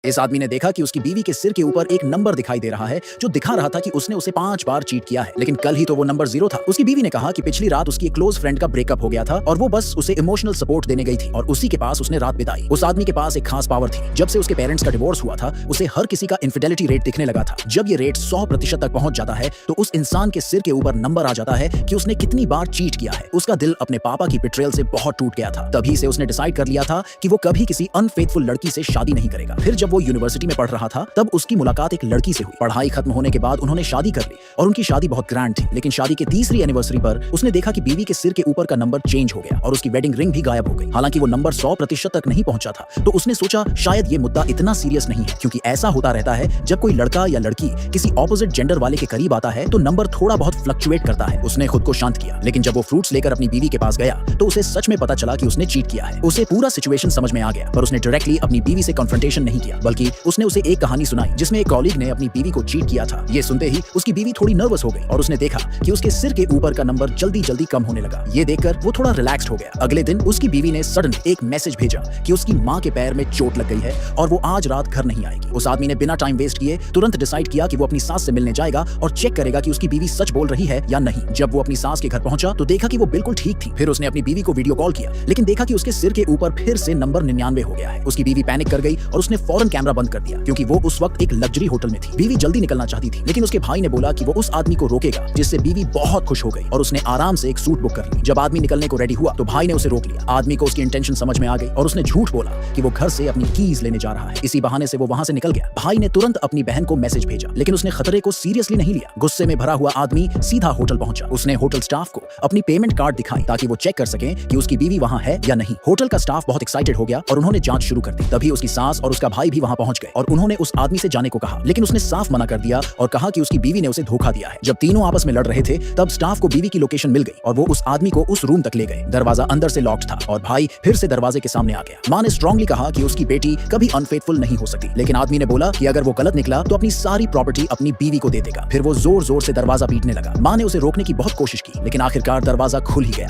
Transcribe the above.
इस आदमी ने देखा कि उसकी बीवी के सिर के ऊपर एक नंबर दिखाई दे रहा है जो दिखा रहा था कि उसने उसे 5 बार चीट किया है, लेकिन कल ही तो वो नंबर 0 था। उसकी बीवी ने कहा कि पिछली रात उसकी एक क्लोज फ्रेंड का ब्रेकअप हो गया था और वो बस उसे इमोशनल सपोर्ट देने गई थी और उसी के पास उसने रात बिताई। उस आदमी के पास एक खास पावर थी। जब से उसके पेरेंट्स का डिवोर्स हुआ था, उसे हर किसी का इनफिडेलिटी रेट दिखने लगा था। जब ये रेट 100% तक पहुंच जाता है तो उस इंसान के सिर के ऊपर नंबर आ जाता है कि उसने कितनी बार चीट किया है। उसका दिल अपने पापा की बिट्रेयल से बहुत टूट गया था। तभी से उसने डिसाइड कर लिया था कि वो कभी किसी अनफेथफुल लड़की से शादी नहीं करेगा। फिर जब वो यूनिवर्सिटी में पढ़ रहा था तब उसकी मुलाकात एक लड़की से हुई। पढ़ाई खत्म होने के बाद उन्होंने शादी कर ली और उनकी शादी बहुत ग्रैंड थी। लेकिन शादी के तीसरी एनिवर्सरी पर उसने देखा कि बीवी के सिर के ऊपर का नंबर चेंज हो गया और उसकी वेडिंग रिंग भी गायब हो गई। हालांकि वो नंबर 100% तक नहीं पहुंचा था, तो उसने सोचा शायद ये मुद्दा इतना सीरियस नहीं है, क्योंकि ऐसा होता रहता है जब कोई लड़का या लड़की किसी ऑपोजिट जेंडर वाले के करीब आता है तो नंबर थोड़ा बहुत फ्लक्चुएट करता है। उसने खुद को शांत किया, लेकिन जब वो फ्रूट्स लेकर अपनी बीवी के पास गया तो उसे सच में पता चला कि उसने चीट किया है। उसे पूरा सिचुएशन समझ में आ गया, पर उसने डायरेक्टली अपनी बीवी से कन्फ्रंटेशन नहीं किया, बल्कि उसने उसे एक कहानी सुनाई जिसमें एक कॉलीग ने अपनी बीवी को चीट किया था। ये सुनते ही उसकी बीवी थोड़ी नर्वस हो गई और उसने देखा कि उसके सिर के ऊपर का नंबर जल्दी जल्दी कम होने लगा। ये देखकर वो थोड़ा रिलैक्स्ड हो गया। अगले दिन उसकी बीवी ने सडनली एक मैसेज भेजा कि उसकी माँ के पैर में चोट लग गई है और वो आज रात घर नहीं आएगी। उस आदमी ने बिना टाइम वेस्ट किए तुरंत डिसाइड किया कि वो अपनी सास से मिलने जाएगा और चेक करेगा कि उसकी बीवी सच बोल रही है या नहीं। जब वो अपनी सास के घर पहुंचा तो देखा कि वो बिल्कुल ठीक थी। फिर उसने अपनी बीवी को वीडियो कॉल किया, लेकिन देखा कि उसके सिर के ऊपर फिर से नंबर 99 हो गया है। उसकी बीवी पैनिक कर गई और उसने फौरन कैमरा बंद कर दिया, क्योंकि वो उस वक्त एक लग्जरी होटल में थी। बीवी जल्दी निकलना चाहती थी, लेकिन उसके भाई ने बोला कि वो उस आदमी को रोकेगा, जिससे बीवी बहुत खुश हो गई और उसने आराम से एक सूट बुक कर ली। जब आदमी निकलने को रेडी हुआ तो भाई ने उसे रोक लिया। आदमी को उसकी इंटेंशन समझ में आ गई और उसने झूठ बोला कि वो घर से अपनी कीज लेने जा रहा है। इसी बहाने से वो वहां से निकल गया। भाई ने तुरंत अपनी बहन को मैसेज भेजा, लेकिन उसने खतरे को सीरियसली नहीं लिया। गुस्से में भरा हुआ आदमी सीधा होटल पहुंचा। उसने होटल स्टाफ को अपनी पेमेंट कार्ड दिखाई ताकि वो चेक कर सकें कि उसकी बीवी वहां है या नहीं। होटल का स्टाफ बहुत एक्साइटेड हो गया और उन्होंने जांच शुरू कर दी। तभी उसकी सास और उसका भाई भी वहां पहुंच गए और उन्होंने उस आदमी से जाने को कहा, लेकिन उसने साफ मना कर दिया और कहा कि उसकी बीवी ने उसे धोखा दिया है। जब तीनों आपस में लड़ रहे थे तब स्टाफ को बीवी की लोकेशन मिल गई और वो उस आदमी को उस रूम तक ले गए। दरवाजा अंदर से लॉक्ड था और भाई फिर से दरवाजे के सामने आ गया। मां ने स्ट्रांगली कहा कि उसकी बेटी कभी अनफेथफुल नहीं हो सकती, लेकिन आदमी ने बोला कि अगर वो गलत निकला तो अपनी सारी प्रॉपर्टी अपनी बीवी को दे देगा। फिर वो जोर जोर से दरवाजा पीटने लगा। मां ने उसे रोकने की बहुत कोशिश की, लेकिन आखिरकार दरवाजा खुल ही गया।